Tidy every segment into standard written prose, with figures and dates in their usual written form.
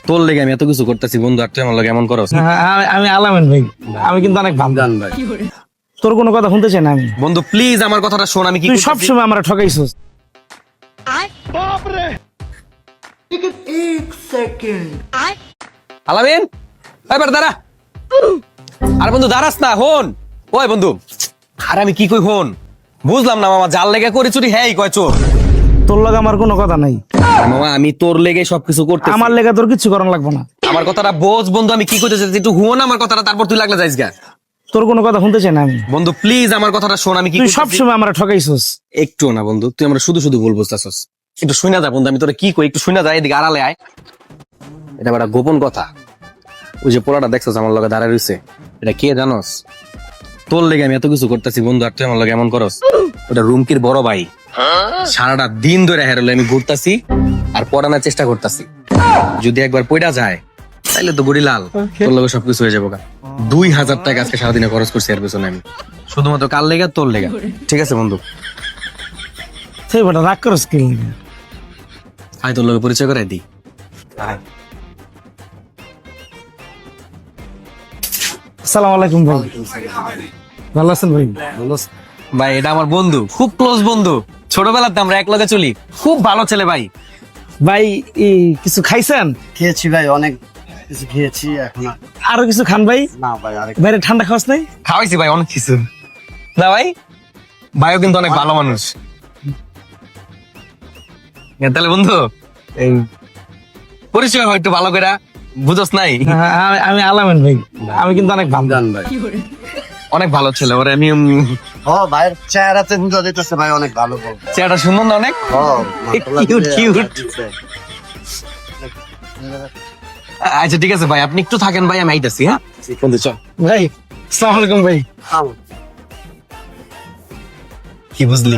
তোর লেগে আমি এত কিছু করতেছি বন্ধু, আর তুই আমার লগে এমন করস? আমি আলামিন ভাই, আমি কিন্তু অনেক ভালো জান ভাই তোর কোনো কথা শুনতে চাই না আমি। বন্ধু প্লিজ আমার কথাটা শোন, আমি কি তুই করতেছি? সবসময় আমরা ঠকাইছিস। আলামিন, এবার দাঁড়া। আর বন্ধু দাঁড়াস না, হন। ওই বন্ধু, আর আমি কি কই হন, বুঝলাম না মামা, জাল লেগে করি চুরি, হ্যাঁ কয় চোর। তোর লগে আমার কোনো কথা নাই। মামা আমি তোর লেগে সবকিছু করতে, আমার লেগে তোর কিছু করার লাগবে না। আমার কথাটা বোঝ বন্ধু, আমি কি করতে চাইছি একটু হুন আমার কথাটা, তারপর তুই লাগলে যাইস গা। তোর কোনো কথা শুনতে চাই না আমি। বন্ধু প্লিজ আমার কথাটা শোন, আমি কি তুই করতেছি? সবসময় আমরা ঠকাইছিস। একটু না বন্ধু, তুই আমরা শুধু শুধু বলবো চাচ্ছস, একটু শুনে যা বন্ধু, আমি তোরা কি কই একটু শুনে যা, এদিকে আড়ালে আয়। এটা একটা গোপন কথা, ওই যে পোলাটা দেখছস আমার লগে দাঁড়ায় রইছে, এটা কে জানোস? তোর লেগে আমি এত কিছু করতেছি বন্ধু, আর তুই আমার লগে এমন করস। ওটা রুমকির বড় ভাই, সারাটা দিন ধরে হেরলে আমি ঘুরতাছি আর পড়ানোর চেষ্টা করতেছি, যদি একবার পয়টা যায় তাইলে তো গড়ি লাল, তোর লগে সবকিছু হয়ে যাবো। 2000 টাকা আজকে সারাদিনে খরচ করছি এর পেছনে আমি, শুধুমাত্র কাল লেগে তোর লেগে। ঠিক আছে বন্ধু, সেই বেটা রাগ করস কি? আয় তোর লগে পরিচয় করাই দিই। আসসালামু আলাইকুম ভাই, ভালো আছেন ভাই? ভাই এটা আমার বন্ধু, খুব ক্লোজ বন্ধু, ছোটবেলাতে আমরা এক লগে চলি, খুব ভালো ছেলে ভাই। ভাই কিছু খাইছেন? খেয়েছি ভাই, অনেক কিছু খেয়েছি এখন আরো কিছু খান ভাই? না ভাই, আরেক বাইরে ঠান্ডা খাওয়াস নাই? খাওয়াইছি ভাই অনেক কিছু। না ভাই, ভাইও কিন্তু অনেক ভালো মানুষ। তাহলে বন্ধু এই পরিচয় হয়তো ভালো করে বুঝস নাই, আমি আলামিন ভাই, আমি কিন্তু অনেক ভালো। জান ভাই। অনেক ভালো ছেলে, ওরে আমি ও ভাইয়ের চেহারাতে বুঝা যেতেছে ভাই অনেক ভালো বল। চেহারাটা সুন্দর না অনেক? ও Cute, cute. আচ্ছা ঠিক আছে ভাই, আপনি একটু থাকেন ভাই, আমি আইতাছি। হ্যাঁ বন্ধু চল। ভাই আসসালামু আলাইকুম ভাই। কি বুঝলি?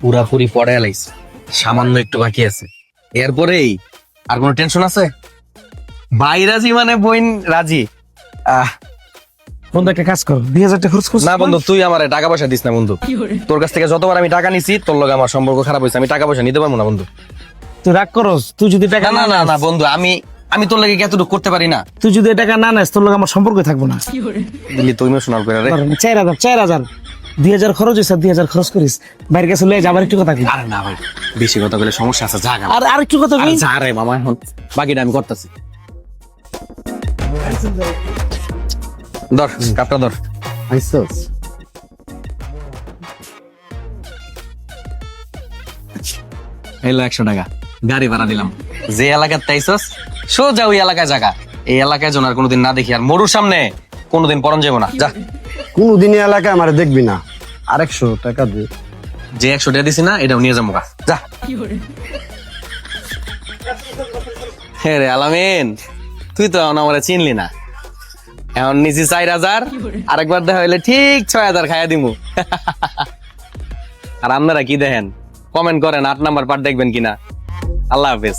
পুরাপুরি পড়ে এলাইস, সামান্য একটু বাকি আছে, এরপরেই আর কোনো টেনশন আছে? ভাই রাজি মানে বোন রাজি। বন্ধু একটা কাজ কর, 2000 টাকা খরচ করছিস না বন্ধু, তুই আমার টাকা পয়সা দিস না বন্ধু, তোর কাছ থেকে যতবার আমি টাকা নিছি তোর লগে আমার সম্পর্ক খারাপ হয়েছে, আমি টাকা পয়সা নিতে পারবো না বন্ধু। তুই রাগ করস? তুই যদি টাকা না না না না না বন্ধু, আমি তোর লাগে এতটুকু করতে পারি না। তুই যদি এই টাকা না নেস তোর লগে আমার সম্পর্ক থাকবো না। দিল্লি তুই ইমোশনাল করে রে। 4000 2000 খরচ হয়েছে, 2000 খরচ করিস, বাইরের কাছে লয়ে যাবার একটু কথা কই। আরে না ভাই, বেশি কথা বলে সমস্যা আছে, জাগা আর আরেকটু কথা কই। যা রে মামা, এখন বাকিটা আমি করতেছি। ধর কাপটা ধর। আইসস এলো 100 টাকা, গাড়ি ভাড়া দিলাম। যে এলাকার তাইছস সোজা ওই এলাকায় জায়গা, এই এলাকায় যেন আর কোনোদিন না দেখি, আর মরুর সামনে কোনোদিন পরন যাবো না। যা, কোনদিনই এলাকায় আমার দেখবি না। 100 টাকা দে। যে 100 টাকা দিছি না এটাও নিয়ে যাবো গা। যা। হ্যাঁ রে আলামিন, তুই তো এখন আমার চিনলি না, এখন নিচি 4000, আরেকবার দেখা হইলে ঠিক 6000 খাইয়া দিমু। আর আপনারা কি দেখেন? কমেন্ট করেন 8 নাম্বার পার্ট দেখবেন কিনা। আল্লাহ হাফেজ।